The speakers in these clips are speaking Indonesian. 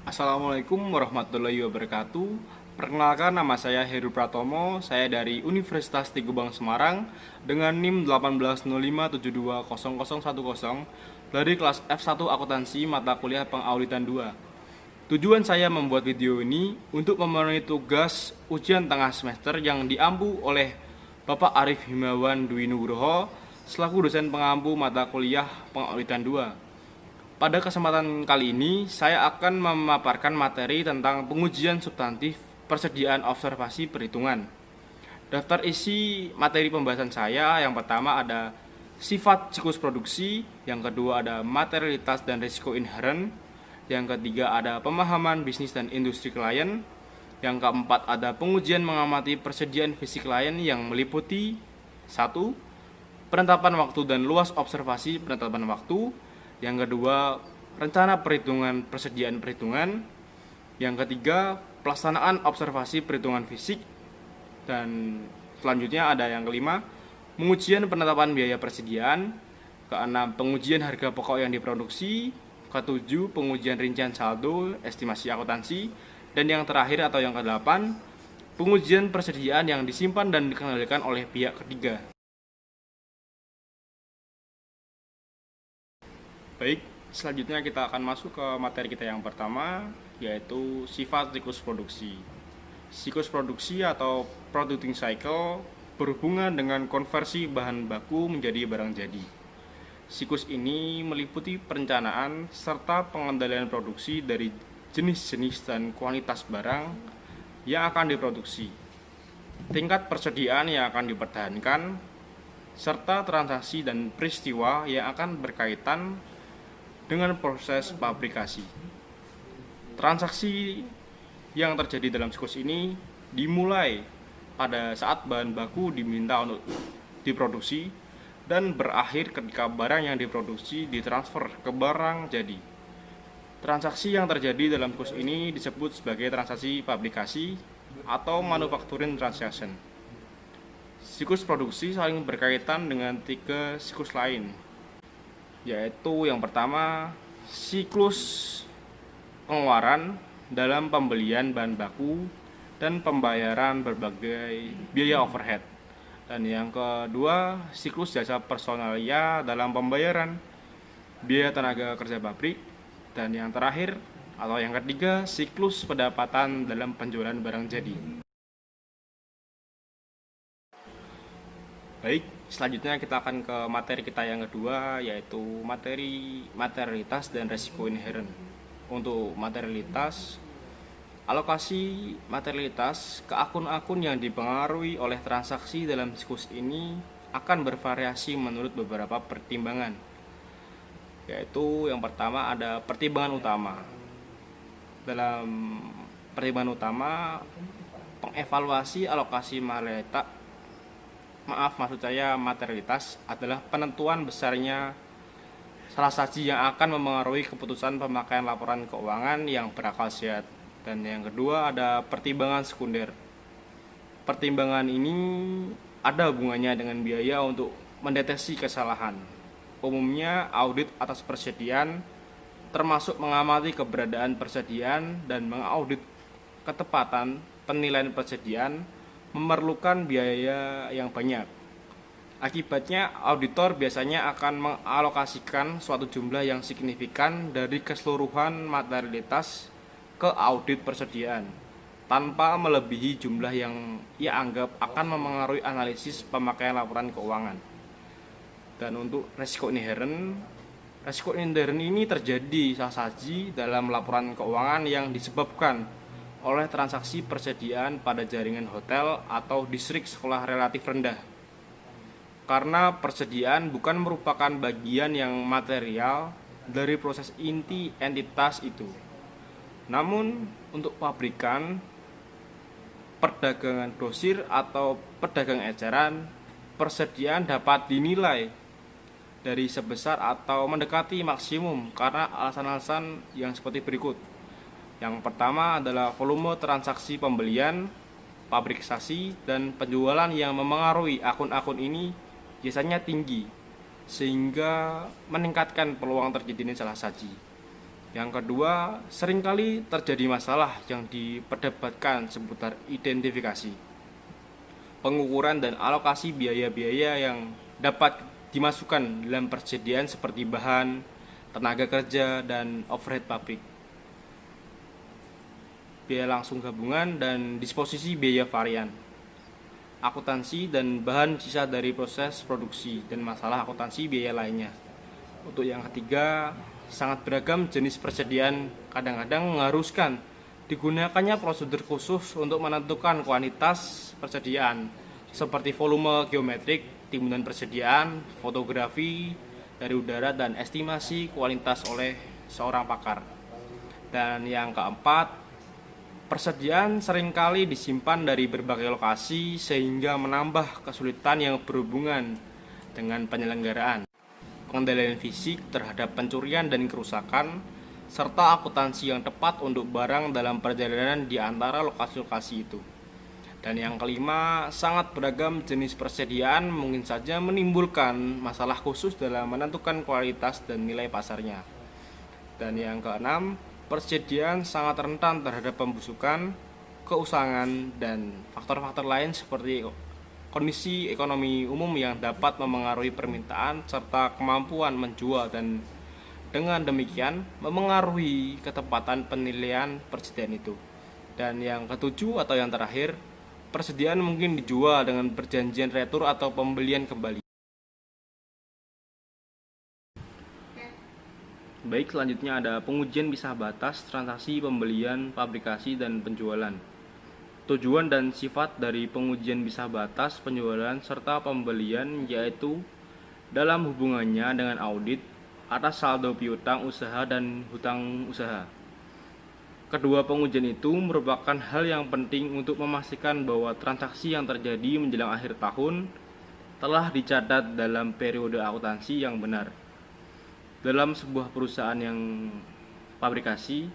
Assalamualaikum warahmatullahi wabarakatuh. Perkenalkan, nama saya Heru Pratomo. Saya dari Universitas Tigubang Semarang dengan NIM 1805720010 dari kelas F1 Akuntansi mata kuliah Pengauditan 2. Tujuan saya membuat video ini untuk memenuhi tugas ujian tengah semester yang diampu oleh Bapak Arif Himawan Dwi Nugroho selaku dosen pengampu mata kuliah Pengauditan 2. Pada kesempatan kali ini, saya akan memaparkan materi tentang pengujian substantif persediaan observasi perhitungan. Daftar isi materi pembahasan saya, yang pertama ada sifat siklus produksi, yang kedua ada materialitas dan risiko inherent, yang ketiga ada pemahaman bisnis dan industri klien, yang keempat ada pengujian mengamati persediaan fisik klien yang meliputi 1. Penetapan waktu dan luas observasi penetapan waktu. Yang kedua, rencana perhitungan persediaan perhitungan. Yang ketiga, pelaksanaan observasi perhitungan fisik. Dan selanjutnya ada yang kelima, pengujian penetapan biaya persediaan. Keenam, pengujian harga pokok yang diproduksi. Ketujuh, pengujian rincian saldo, estimasi akuntansi. Dan yang terakhir atau yang kedelapan, pengujian persediaan yang disimpan dan dikendalikan oleh pihak ketiga. Baik, selanjutnya kita akan masuk ke materi kita yang pertama, yaitu sifat siklus produksi. Siklus produksi atau producing cycle berhubungan dengan konversi bahan baku menjadi barang jadi. Siklus ini meliputi perencanaan serta pengendalian produksi dari jenis-jenis dan kuantitas barang yang akan diproduksi, tingkat persediaan yang akan dipertahankan, serta transaksi dan peristiwa yang akan berkaitan dengan proses pabrikasi. Transaksi yang terjadi dalam siklus ini dimulai pada saat bahan baku diminta untuk diproduksi dan berakhir ketika barang yang diproduksi ditransfer ke barang jadi. Transaksi yang terjadi dalam siklus ini disebut sebagai transaksi pabrikasi atau manufacturing transaction. Siklus produksi saling berkaitan dengan 3 siklus lain, yaitu yang pertama, siklus pengeluaran dalam pembelian bahan baku dan pembayaran berbagai biaya overhead. Dan yang kedua, siklus jasa personalia dalam pembayaran biaya tenaga kerja pabrik. Dan yang terakhir atau yang ketiga, siklus pendapatan dalam penjualan barang jadi. Baik, selanjutnya kita akan ke materi kita yang kedua, yaitu materi materialitas dan resiko inherent. Untuk materialitas, alokasi materialitas ke akun-akun yang dipengaruhi oleh transaksi dalam siklus ini akan bervariasi menurut beberapa pertimbangan, yaitu yang pertama ada pertimbangan utama. Dalam pertimbangan utama, pengevaluasi alokasi materialitas adalah penentuan besarnya salah saji yang akan memengaruhi keputusan pemakaian laporan keuangan yang berakal sehat. Dan yang kedua ada pertimbangan sekunder. Pertimbangan ini ada hubungannya dengan biaya untuk mendeteksi kesalahan. Umumnya audit atas persediaan, termasuk mengamati keberadaan persediaan dan mengaudit ketepatan penilaian persediaan, memerlukan biaya yang banyak. Akibatnya, auditor biasanya akan mengalokasikan suatu jumlah yang signifikan dari keseluruhan materialitas ke audit persediaan, tanpa melebihi jumlah yang ia anggap akan memengaruhi analisis pemakaian laporan keuangan. Dan untuk resiko inherent ini terjadi salah saji dalam laporan keuangan yang disebabkan oleh transaksi persediaan pada jaringan hotel atau distrik sekolah relatif rendah. Karena persediaan bukan merupakan bagian yang material dari proses inti entitas itu. Namun, untuk pabrikan, perdagangan grosir atau pedagang eceran, persediaan dapat dinilai dari sebesar atau mendekati maksimum karena alasan-alasan yang seperti berikut. Yang pertama adalah volume transaksi pembelian, pabrikasi, dan penjualan yang memengaruhi akun-akun ini biasanya tinggi, sehingga meningkatkan peluang terjadinya salah saji. Yang kedua, seringkali terjadi masalah yang diperdebatkan seputar identifikasi, pengukuran dan alokasi biaya-biaya yang dapat dimasukkan dalam persediaan seperti bahan, tenaga kerja, dan overhead pabrik, biaya langsung gabungan, dan disposisi biaya varian, akuntansi dan bahan sisa dari proses produksi, dan masalah akuntansi biaya lainnya. Untuk yang ketiga, sangat beragam jenis persediaan kadang-kadang mengharuskan digunakannya prosedur khusus untuk menentukan kuantitas persediaan seperti volume geometrik, timbunan persediaan, fotografi dari udara, dan estimasi kualitas oleh seorang pakar. Dan yang keempat, persediaan seringkali disimpan dari berbagai lokasi sehingga menambah kesulitan yang berhubungan dengan penyelenggaraan, pengendalian fisik terhadap pencurian dan kerusakan, serta akuntansi yang tepat untuk barang dalam perjalanan di antara lokasi-lokasi itu. Dan yang kelima, sangat beragam jenis persediaan mungkin saja menimbulkan masalah khusus dalam menentukan kualitas dan nilai pasarnya. Dan yang keenam, persediaan sangat rentan terhadap pembusukan, keusangan, dan faktor-faktor lain seperti kondisi ekonomi umum yang dapat memengaruhi permintaan serta kemampuan menjual, dan dengan demikian memengaruhi ketepatan penilaian persediaan itu. Dan yang ketujuh atau yang terakhir, persediaan mungkin dijual dengan perjanjian retur atau pembelian kembali. Baik, selanjutnya ada pengujian pisah batas, transaksi, pembelian, fabrikasi, dan penjualan. Tujuan dan sifat dari pengujian pisah batas, penjualan, serta pembelian yaitu dalam hubungannya dengan audit atas saldo piutang usaha dan hutang usaha. Kedua pengujian itu merupakan hal yang penting untuk memastikan bahwa transaksi yang terjadi menjelang akhir tahun telah dicatat dalam periode akuntansi yang benar. Dalam sebuah perusahaan yang fabrikasi,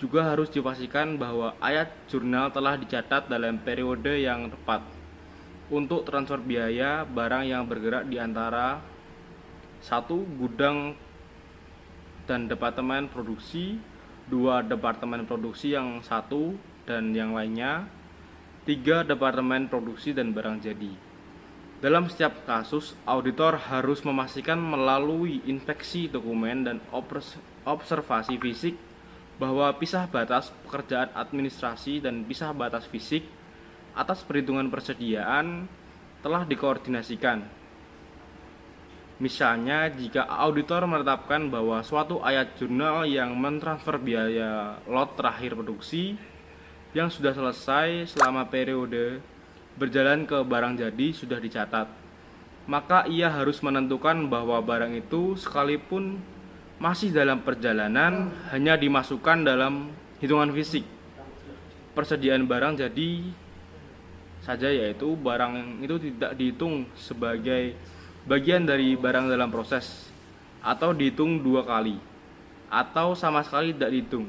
juga harus dipastikan bahwa ayat jurnal telah dicatat dalam periode yang tepat untuk transfer biaya barang yang bergerak di antara satu gudang dan departemen produksi, dua departemen produksi yang satu dan yang lainnya, tiga departemen produksi dan barang jadi. Dalam setiap kasus, auditor harus memastikan melalui inspeksi dokumen dan observasi fisik bahwa pisah batas pekerjaan administrasi dan pisah batas fisik atas perhitungan persediaan telah dikoordinasikan. Misalnya, jika auditor menetapkan bahwa suatu ayat jurnal yang mentransfer biaya lot terakhir produksi yang sudah selesai selama periode berjalan ke barang jadi sudah dicatat, maka ia harus menentukan bahwa barang itu sekalipun masih dalam perjalanan hanya dimasukkan dalam hitungan fisik persediaan barang jadi saja, yaitu barang itu tidak dihitung sebagai bagian dari barang dalam proses, atau dihitung dua kali, atau sama sekali tidak dihitung.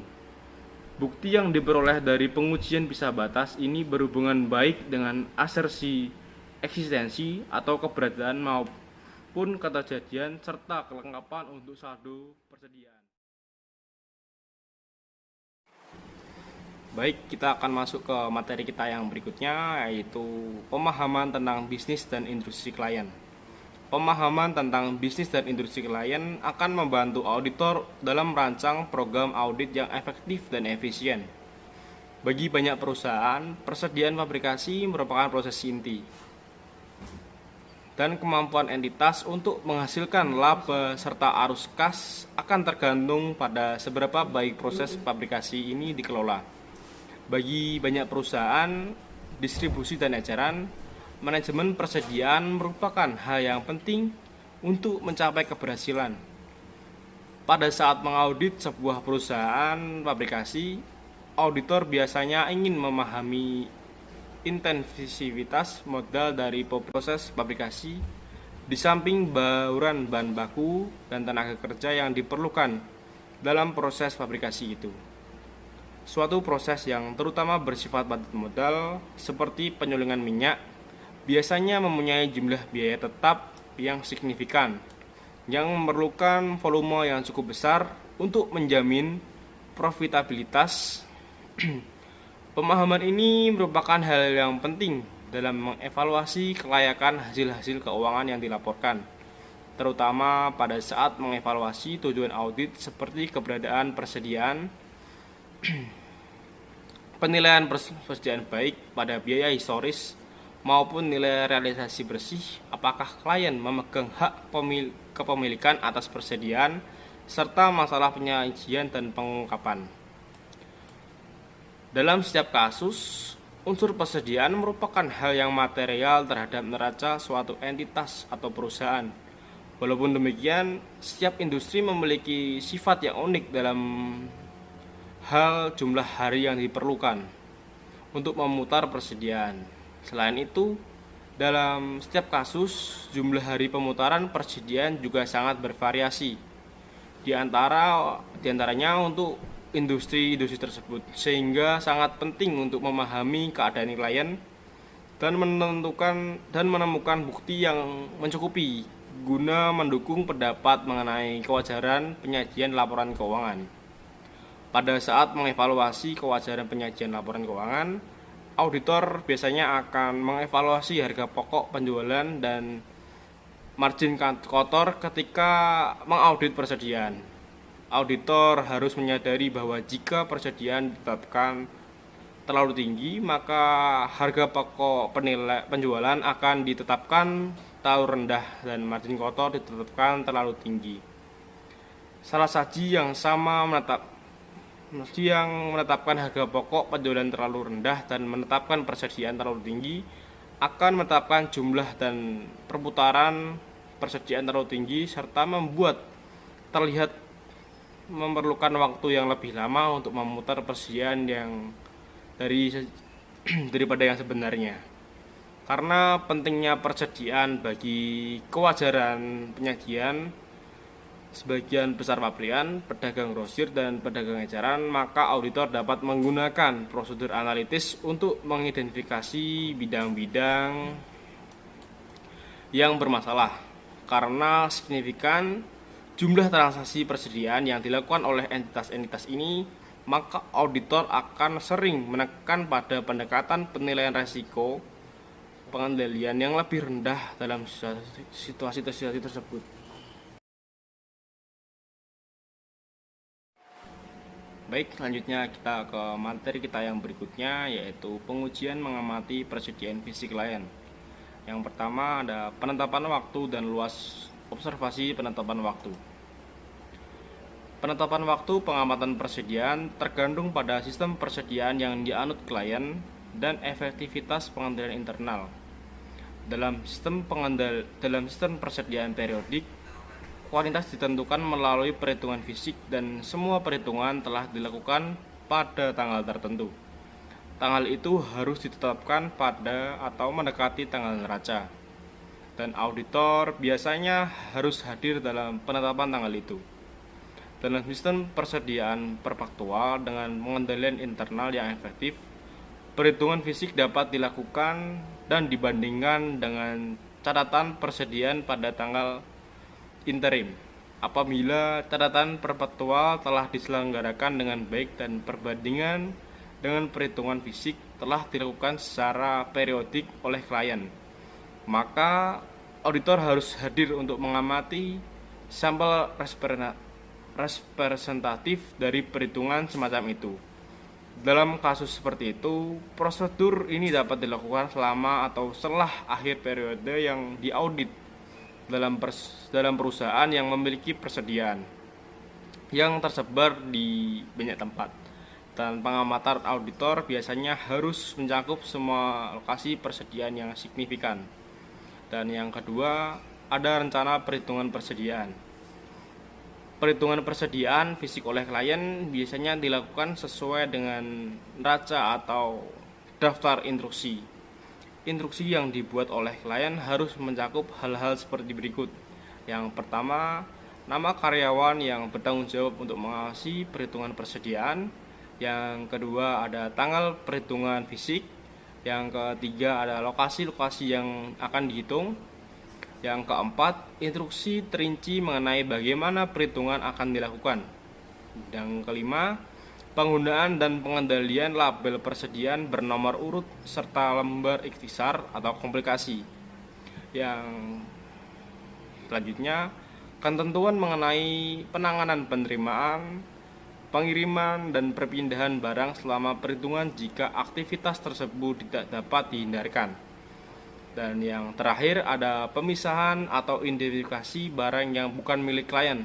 Bukti yang diperoleh dari pengujian pisah batas ini berhubungan baik dengan asersi eksistensi atau keberadaan maupun keterjadian serta kelengkapan untuk saldo persediaan. Baik, kita akan masuk ke materi kita yang berikutnya, yaitu pemahaman tentang bisnis dan industri klien. Pemahaman tentang bisnis dan industri klien akan membantu auditor dalam merancang program audit yang efektif dan efisien. Bagi banyak perusahaan, persediaan fabrikasi merupakan proses inti, dan kemampuan entitas untuk menghasilkan laba serta arus kas akan tergantung pada seberapa baik proses fabrikasi ini dikelola. Bagi banyak perusahaan, distribusi dan eceran, manajemen persediaan merupakan hal yang penting untuk mencapai keberhasilan. Pada saat mengaudit sebuah perusahaan fabrikasi, auditor biasanya ingin memahami intensivitas modal dari proses fabrikasi, di samping bauran bahan baku dan tenaga kerja yang diperlukan dalam proses fabrikasi itu. Suatu proses yang terutama bersifat padat modal seperti penyulingan minyak biasanya mempunyai jumlah biaya tetap yang signifikan, yang memerlukan volume yang cukup besar untuk menjamin profitabilitas. Pemahaman ini merupakan hal yang penting dalam mengevaluasi kelayakan hasil-hasil keuangan yang dilaporkan, terutama pada saat mengevaluasi tujuan audit seperti keberadaan persediaan, penilaian persediaan baik pada biaya historis maupun nilai realisasi bersih, apakah klien memegang hak kepemilikan atas persediaan, serta masalah penyajian dan pengungkapan. Dalam setiap kasus, unsur persediaan merupakan hal yang material terhadap neraca suatu entitas atau perusahaan. Walaupun demikian, setiap industri memiliki sifat yang unik dalam hal jumlah hari yang diperlukan untuk memutar persediaan. Selain itu, dalam setiap kasus, jumlah hari pemutaran persediaan juga sangat bervariasi. Di antaranya untuk industri-industri tersebut, sehingga sangat penting untuk memahami keadaan klien dan menemukan bukti yang mencukupi guna mendukung pendapat mengenai kewajaran penyajian laporan keuangan. Pada saat mengevaluasi kewajaran penyajian laporan keuangan, auditor biasanya akan mengevaluasi harga pokok penjualan dan margin kotor ketika mengaudit persediaan. Auditor harus menyadari bahwa jika persediaan ditetapkan terlalu tinggi, maka harga pokok penjualan akan ditetapkan terlalu rendah dan margin kotor ditetapkan terlalu tinggi. Salah saji yang sama menetapkan harga pokok penjualan terlalu rendah dan menetapkan persediaan terlalu tinggi akan menetapkan jumlah dan perputaran persediaan terlalu tinggi serta membuat terlihat memerlukan waktu yang lebih lama untuk memutar persediaan yang daripada yang sebenarnya. Karena pentingnya persediaan bagi kewajaran penyajian sebagian besar pabrikan, pedagang grosir, dan pedagang eceran, maka auditor dapat menggunakan prosedur analitis untuk mengidentifikasi bidang-bidang yang bermasalah. Karena signifikan jumlah transaksi persediaan yang dilakukan oleh entitas-entitas ini, maka auditor akan sering menekan pada pendekatan penilaian risiko pengendalian yang lebih rendah dalam situasi tersebut. Baik, selanjutnya kita ke materi kita yang berikutnya, yaitu pengujian mengamati persediaan fisik klien. Yang pertama ada penetapan waktu dan luas observasi penetapan waktu. Penetapan waktu pengamatan persediaan tergantung pada sistem persediaan yang dianut klien dan efektivitas pengendalian internal. Dalam sistem persediaan periodik, kualitas ditentukan melalui perhitungan fisik dan semua perhitungan telah dilakukan pada tanggal tertentu. Tanggal itu harus ditetapkan pada atau mendekati tanggal neraca. Dan auditor biasanya harus hadir dalam penetapan tanggal itu. Dalam sistem persediaan perfaktual dengan pengendalian internal yang efektif, perhitungan fisik dapat dilakukan dan dibandingkan dengan catatan persediaan pada tanggal interim apabila catatan perpetual telah diselenggarakan dengan baik dan perbandingan dengan perhitungan fisik telah dilakukan secara periodik oleh klien, maka auditor harus hadir untuk mengamati sampel representatif dari perhitungan semacam itu. Dalam kasus seperti itu, prosedur ini dapat dilakukan selama atau setelah akhir periode yang diaudit dalam perusahaan yang memiliki persediaan yang tersebar di banyak tempat, dan pengamatan auditor biasanya harus mencakup semua lokasi persediaan yang signifikan. Dan yang kedua, ada rencana perhitungan persediaan. Perhitungan persediaan fisik oleh klien biasanya dilakukan sesuai dengan neraca atau daftar instruksi. Instruksi yang dibuat oleh klien harus mencakup hal-hal seperti berikut. Yang pertama, nama karyawan yang bertanggung jawab untuk mengawasi perhitungan persediaan. Yang kedua, ada tanggal perhitungan fisik. Yang ketiga, ada lokasi-lokasi yang akan dihitung. Yang keempat, instruksi terinci mengenai bagaimana perhitungan akan dilakukan. Yang kelima, penggunaan dan pengendalian label persediaan bernomor urut serta lembar ikhtisar atau komplikasi. Yang selanjutnya, ketentuan mengenai penanganan penerimaan, pengiriman, dan perpindahan barang selama perhitungan jika aktivitas tersebut tidak dapat dihindarkan. Dan yang terakhir ada pemisahan atau identifikasi barang yang bukan milik klien.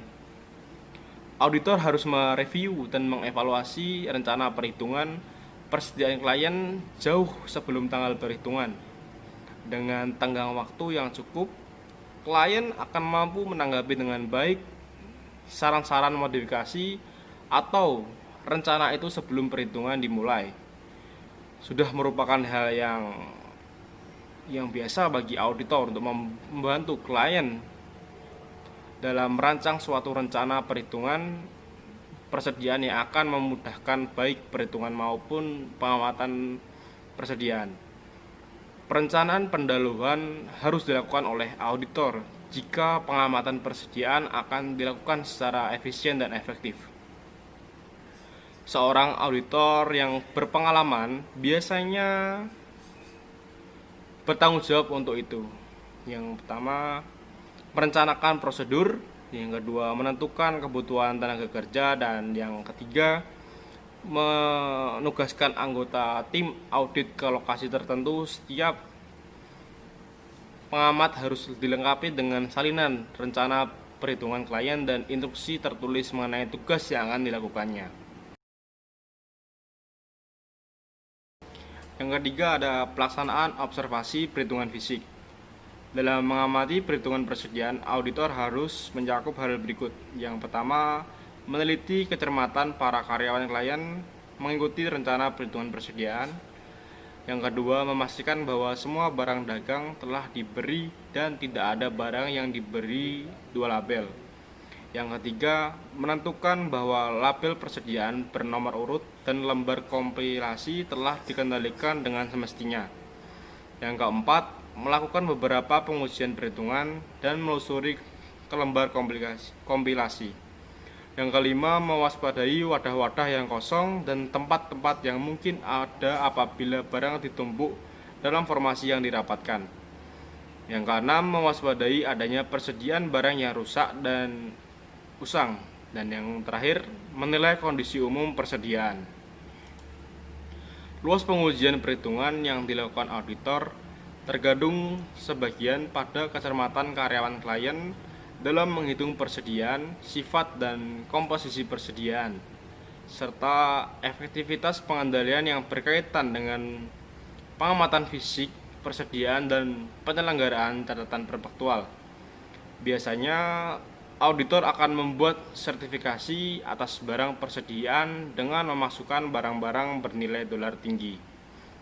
Auditor harus mereview dan mengevaluasi rencana perhitungan persediaan klien jauh sebelum tanggal perhitungan. Dengan tenggang waktu yang cukup, klien akan mampu menanggapi dengan baik saran-saran modifikasi atau rencana itu sebelum perhitungan dimulai. Sudah merupakan hal yang biasa bagi auditor untuk membantu klien dalam merancang suatu rencana perhitungan persediaan yang akan memudahkan baik perhitungan maupun pengamatan persediaan. Perencanaan pendahuluan harus dilakukan oleh auditor jika pengamatan persediaan akan dilakukan secara efisien dan efektif. Seorang auditor yang berpengalaman biasanya bertanggung jawab untuk itu. Yang pertama, merencanakan prosedur. Yang kedua, menentukan kebutuhan tenaga kerja. Dan yang ketiga, menugaskan anggota tim audit ke lokasi tertentu. Setiap pengamat harus dilengkapi dengan salinan rencana perhitungan klien dan instruksi tertulis mengenai tugas yang akan dilakukannya. Yang ketiga ada pelaksanaan observasi perhitungan fisik. Dalam mengamati perhitungan persediaan, auditor harus mencakup hal berikut. Yang pertama, meneliti kecermatan para karyawan klien mengikuti rencana perhitungan persediaan. Yang kedua, memastikan bahwa semua barang dagang telah diberi dan tidak ada barang yang diberi dua label. Yang ketiga, menentukan bahwa label persediaan bernomor urut dan lembar kompilasi telah dikendalikan dengan semestinya. Yang keempat, melakukan beberapa pengujian perhitungan dan menelusuri ke lembar kompilasi. Yang kelima, mewaspadai wadah-wadah yang kosong dan tempat-tempat yang mungkin ada apabila barang ditumpuk dalam formasi yang dirapatkan. Yang keenam, mewaspadai adanya persediaan barang yang rusak dan usang. Dan yang terakhir, menilai kondisi umum persediaan. Luas pengujian perhitungan yang dilakukan auditor tergantung sebagian pada kecermatan karyawan klien dalam menghitung persediaan, sifat dan komposisi persediaan, serta efektivitas pengendalian yang berkaitan dengan pengamatan fisik, persediaan, dan penyelenggaraan catatan perpaktual. Biasanya, auditor akan membuat sertifikasi atas barang persediaan dengan memasukkan barang-barang bernilai dolar tinggi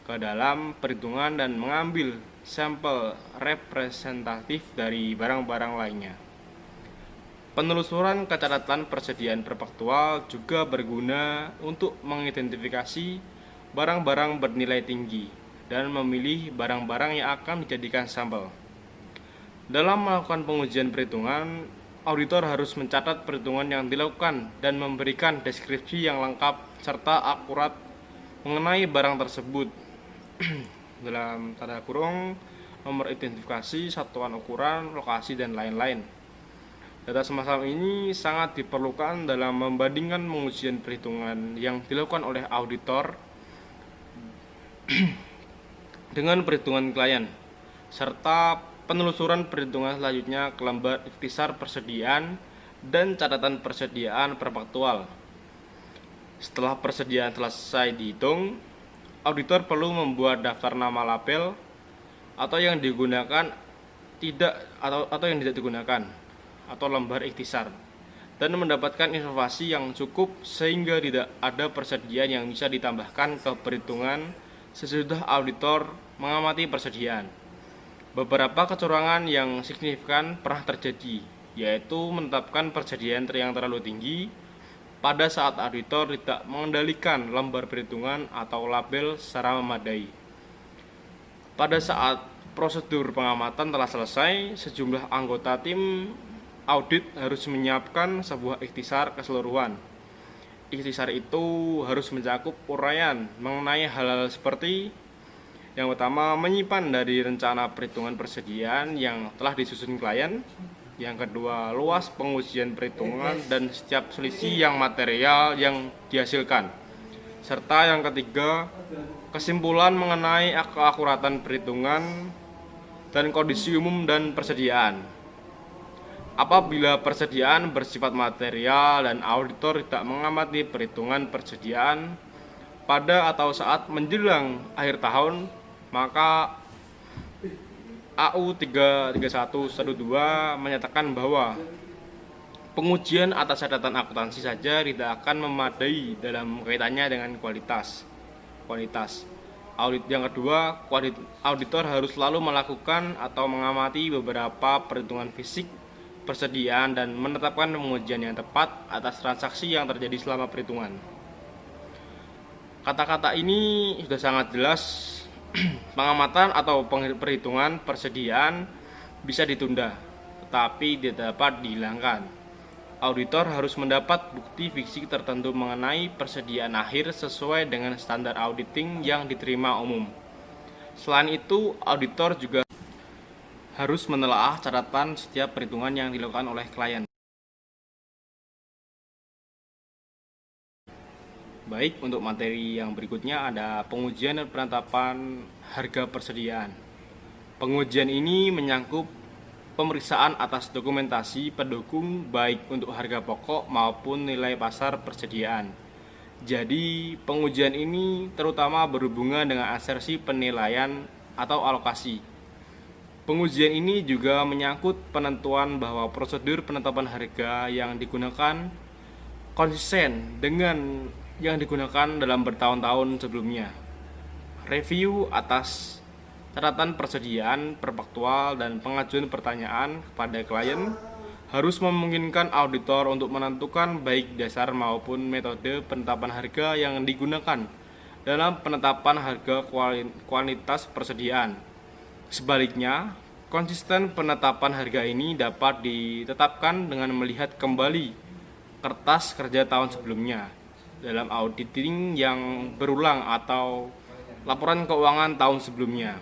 ke dalam perhitungan dan mengambil sampel representatif dari barang-barang lainnya. Penelusuran catatan persediaan perpaktual juga berguna untuk mengidentifikasi barang-barang bernilai tinggi dan memilih barang-barang yang akan dijadikan sampel. Dalam melakukan pengujian perhitungan, auditor harus mencatat perhitungan yang dilakukan dan memberikan deskripsi yang lengkap serta akurat mengenai barang tersebut. Dalam tanda kurung, nomor identifikasi, satuan ukuran, lokasi, dan lain-lain. Data semacam ini sangat diperlukan dalam membandingkan pengujian perhitungan yang dilakukan oleh auditor dengan perhitungan klien, serta penelusuran perhitungan selanjutnya ke lembar ikhtisar persediaan dan catatan persediaan perpaktual. Setelah persediaan selesai dihitung, auditor perlu membuat daftar nama label atau yang digunakan atau yang tidak digunakan atau lembar ikhtisar dan mendapatkan informasi yang cukup sehingga tidak ada persediaan yang bisa ditambahkan ke perhitungan sesudah auditor mengamati persediaan. Beberapa kecurangan yang signifikan pernah terjadi, yaitu menetapkan persediaan yang terlalu tinggi pada saat auditor tidak mengendalikan lembar perhitungan atau label secara memadai. Pada saat prosedur pengamatan telah selesai, sejumlah anggota tim audit harus menyiapkan sebuah ikhtisar keseluruhan ikhtisar itu harus mencakup uraian mengenai hal-hal seperti yang pertama, menyimpan dari rencana perhitungan persediaan yang telah disusun klien. Yang kedua, luas pengujian perhitungan dan setiap selisih yang material yang dihasilkan. Serta yang ketiga, kesimpulan mengenai keakuratan perhitungan dan kondisi umum dan persediaan. Apabila persediaan bersifat material dan auditor tidak mengamati perhitungan persediaan pada atau saat menjelang akhir tahun, maka AU 33112 menyatakan bahwa pengujian atas catatan akuntansi saja tidak akan memadai dalam kaitannya dengan kualitas. Audit yang kedua, auditor harus selalu melakukan atau mengamati beberapa perhitungan fisik persediaan dan menetapkan pengujian yang tepat atas transaksi yang terjadi selama perhitungan. Kata-kata ini sudah sangat jelas. Pengamatan atau perhitungan persediaan bisa ditunda, tetapi tidak dapat dihilangkan. Auditor harus mendapat bukti fisik tertentu mengenai persediaan akhir sesuai dengan standar auditing yang diterima umum. Selain itu, auditor juga harus menelaah catatan setiap perhitungan yang dilakukan oleh klien. Baik, untuk materi yang berikutnya ada pengujian dan penetapan harga persediaan. Pengujian ini menyangkut pemeriksaan atas dokumentasi pendukung baik untuk harga pokok maupun nilai pasar persediaan. Jadi, pengujian ini terutama berhubungan dengan asersi penilaian atau alokasi. Pengujian ini juga menyangkut penentuan bahwa prosedur penetapan harga yang digunakan konsisten dengan yang digunakan dalam bertahun-tahun sebelumnya. Review atas catatan persediaan perfaktual dan pengajuan pertanyaan kepada klien harus memungkinkan auditor untuk menentukan baik dasar maupun metode penetapan harga yang digunakan dalam penetapan harga kualitas persediaan. Sebaliknya, konsisten penetapan harga ini dapat ditetapkan dengan melihat kembali kertas kerja tahun sebelumnya dalam auditing yang berulang atau laporan keuangan tahun sebelumnya.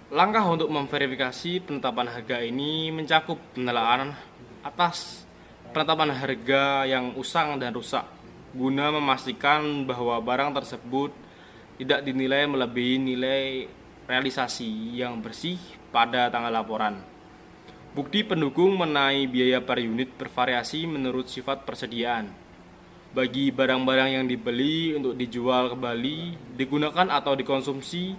Langkah untuk memverifikasi penetapan harga ini mencakup penelaahan atas penetapan harga yang usang dan rusak, guna memastikan bahwa barang tersebut tidak dinilai melebihi nilai realisasi yang bersih pada tanggal laporan. Bukti pendukung mengenai biaya per unit bervariasi menurut sifat persediaan. Bagi barang-barang yang dibeli untuk dijual kembali, digunakan atau dikonsumsi,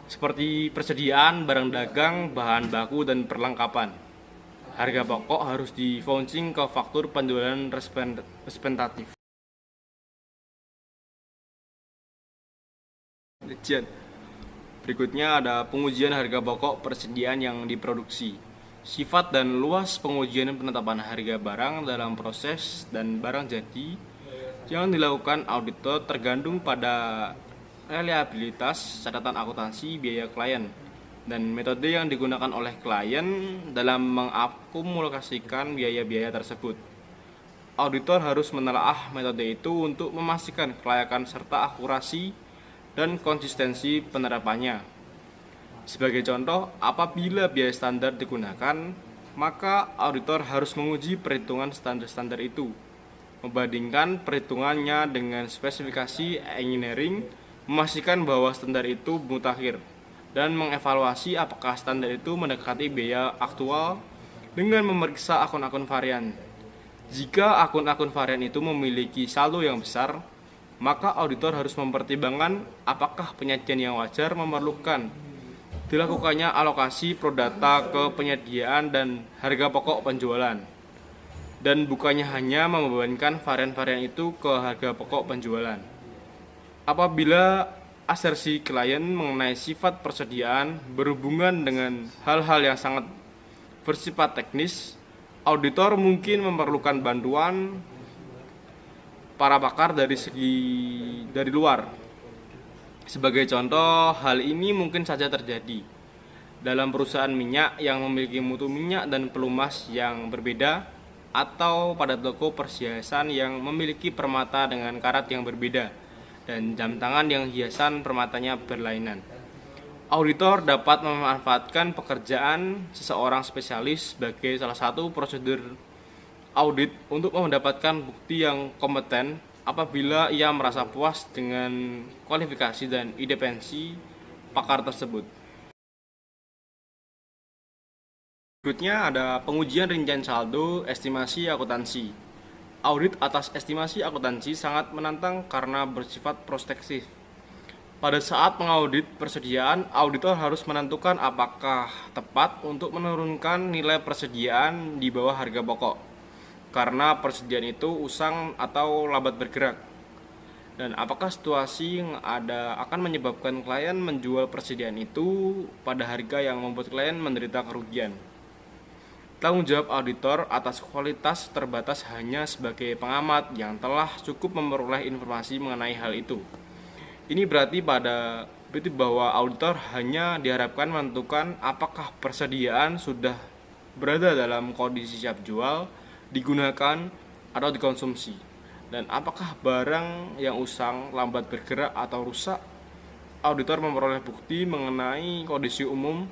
seperti persediaan, barang dagang, bahan baku, dan perlengkapan. Harga pokok harus di-vouching ke faktur penjualan representatif. Berikutnya ada pengujian harga pokok persediaan yang diproduksi. Sifat dan luas pengujian penetapan harga barang dalam proses dan barang jadi yang dilakukan auditor tergantung pada reliabilitas catatan akuntansi biaya klien dan metode yang digunakan oleh klien dalam mengakumulasikan biaya-biaya tersebut. Auditor harus menelaah metode itu untuk memastikan kelayakan serta akurasi dan konsistensi penerapannya. Sebagai contoh, apabila biaya standar digunakan, maka auditor harus menguji perhitungan standar-standar itu, membandingkan perhitungannya dengan spesifikasi engineering, memastikan bahwa standar itu mutakhir, dan mengevaluasi apakah standar itu mendekati biaya aktual dengan memeriksa akun-akun varian. Jika akun-akun varian itu memiliki saldo yang besar, maka auditor harus mempertimbangkan apakah penyajian yang wajar memerlukan dilakukannya alokasi prodata ke penyediaan dan harga pokok penjualan, dan bukannya hanya membebankan varian-varian itu ke harga pokok penjualan. Apabila asersi klien mengenai sifat persediaan berhubungan dengan hal-hal yang sangat bersifat teknis, auditor mungkin memerlukan bantuan para pakar dari luar. Sebagai contoh, hal ini mungkin saja terjadi dalam perusahaan minyak yang memiliki mutu minyak dan pelumas yang berbeda, atau pada toko perhiasan yang memiliki permata dengan karat yang berbeda dan jam tangan yang hiasan permatanya berlainan. Auditor dapat memanfaatkan pekerjaan seseorang spesialis sebagai salah satu prosedur audit untuk mendapatkan bukti yang kompeten apabila ia merasa puas dengan kualifikasi dan independensi pakar tersebut. Berikutnya ada pengujian rincian saldo estimasi akuntansi. Audit atas estimasi akuntansi sangat menantang karena bersifat prospektif. Pada saat mengaudit persediaan, auditor harus menentukan apakah tepat untuk menurunkan nilai persediaan di bawah harga pokok, karena persediaan itu usang atau lambat bergerak. Dan apakah situasi yang ada akan menyebabkan klien menjual persediaan itu pada harga yang membuat klien menderita kerugian. Tanggung jawab auditor atas kualitas terbatas hanya sebagai pengamat yang telah cukup memperoleh informasi mengenai hal itu. Ini berarti bahwa auditor hanya diharapkan menentukan apakah persediaan sudah berada dalam kondisi siap jual, digunakan, atau dikonsumsi, dan apakah barang yang usang, lambat bergerak, atau rusak. Auditor memperoleh bukti mengenai kondisi umum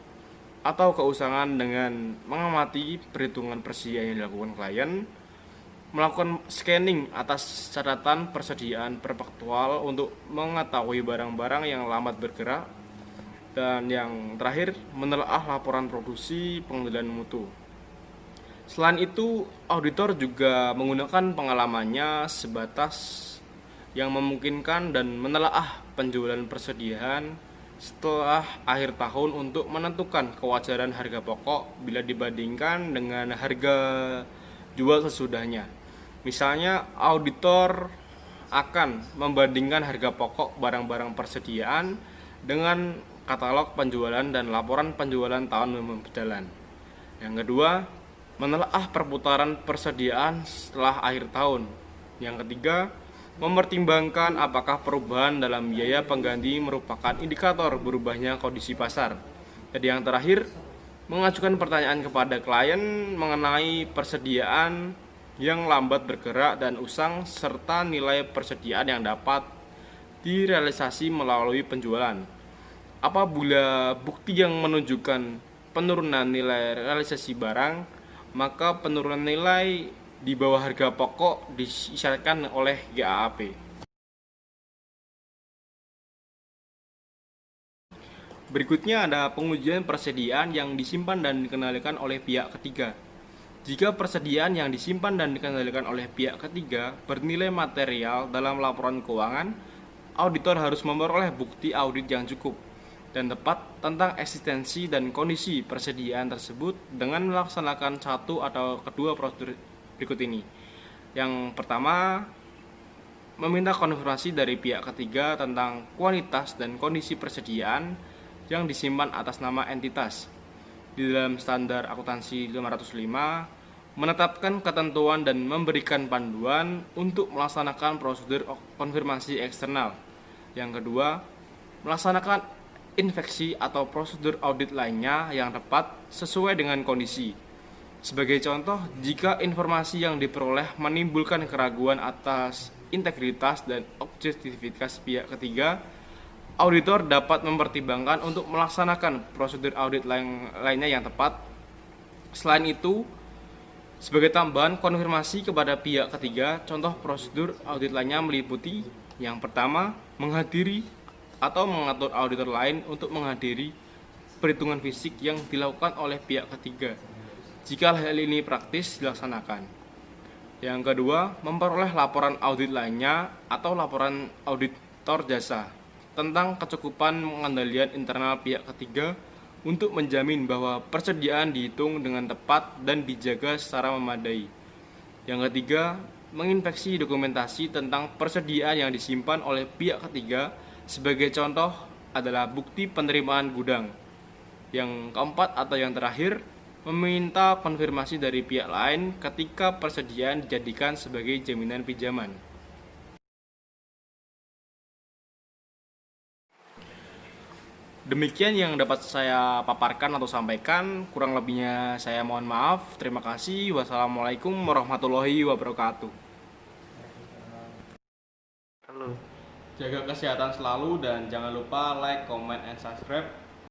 atau keusangan dengan mengamati perhitungan persediaan yang dilakukan klien, melakukan scanning atas catatan persediaan per faktual untuk mengetahui barang-barang yang lambat bergerak, dan yang terakhir menelaah laporan produksi pengendalian mutu. Selain itu, auditor juga menggunakan pengalamannya sebatas yang memungkinkan dan menelaah penjualan persediaan setelah akhir tahun untuk menentukan kewajaran harga pokok bila dibandingkan dengan harga jual sesudahnya. Misalnya, auditor akan membandingkan harga pokok barang-barang persediaan dengan katalog penjualan dan laporan penjualan tahun yang berjalan. Yang kedua, menelaah perputaran persediaan setelah akhir tahun. Yang ketiga, mempertimbangkan apakah perubahan dalam biaya pengganti merupakan indikator berubahnya kondisi pasar. Dan yang terakhir, mengajukan pertanyaan kepada klien mengenai persediaan yang lambat bergerak dan usang serta nilai persediaan yang dapat direalisasi melalui penjualan. Apabila bukti yang menunjukkan penurunan nilai realisasi barang, maka penurunan nilai di bawah harga pokok disyaratkan oleh GAAP. Berikutnya ada pengujian persediaan yang disimpan dan dikendalikan oleh pihak ketiga. Jika persediaan yang disimpan dan dikendalikan oleh pihak ketiga bernilai material dalam laporan keuangan, auditor harus memperoleh bukti audit yang cukup dan tepat tentang eksistensi dan kondisi persediaan tersebut dengan melaksanakan satu atau kedua prosedur berikut ini. Yang pertama, meminta konfirmasi dari pihak ketiga tentang kualitas dan kondisi persediaan yang disimpan atas nama entitas. Di dalam standar akuntansi 505, menetapkan ketentuan dan memberikan panduan untuk melaksanakan prosedur konfirmasi eksternal. Yang kedua, melaksanakan inspeksi atau prosedur audit lainnya yang tepat sesuai dengan kondisi. Sebagai contoh, jika informasi yang diperoleh menimbulkan keraguan atas integritas dan objektivitas pihak ketiga, auditor dapat mempertimbangkan untuk melaksanakan prosedur audit lainnya yang tepat. Selain itu, sebagai tambahan konfirmasi kepada pihak ketiga, contoh prosedur audit lainnya meliputi: yang pertama, menghadiri atau mengatur auditor lain untuk menghadiri perhitungan fisik yang dilakukan oleh pihak ketiga, jika hal ini praktis dilaksanakan. Yang kedua, memperoleh laporan audit lainnya atau laporan auditor jasa tentang kecukupan pengendalian internal pihak ketiga untuk menjamin bahwa persediaan dihitung dengan tepat dan dijaga secara memadai. Yang ketiga, menginspeksi dokumentasi tentang persediaan yang disimpan oleh pihak ketiga. Sebagai contoh adalah bukti penerimaan gudang. Yang keempat atau yang terakhir, meminta konfirmasi dari pihak lain ketika persediaan dijadikan sebagai jaminan pinjaman. Demikian yang dapat saya paparkan atau sampaikan. Kurang lebihnya saya mohon maaf. Terima kasih. Wassalamualaikum warahmatullahi wabarakatuh. Halo. Jaga kesehatan selalu dan jangan lupa like, comment, and subscribe.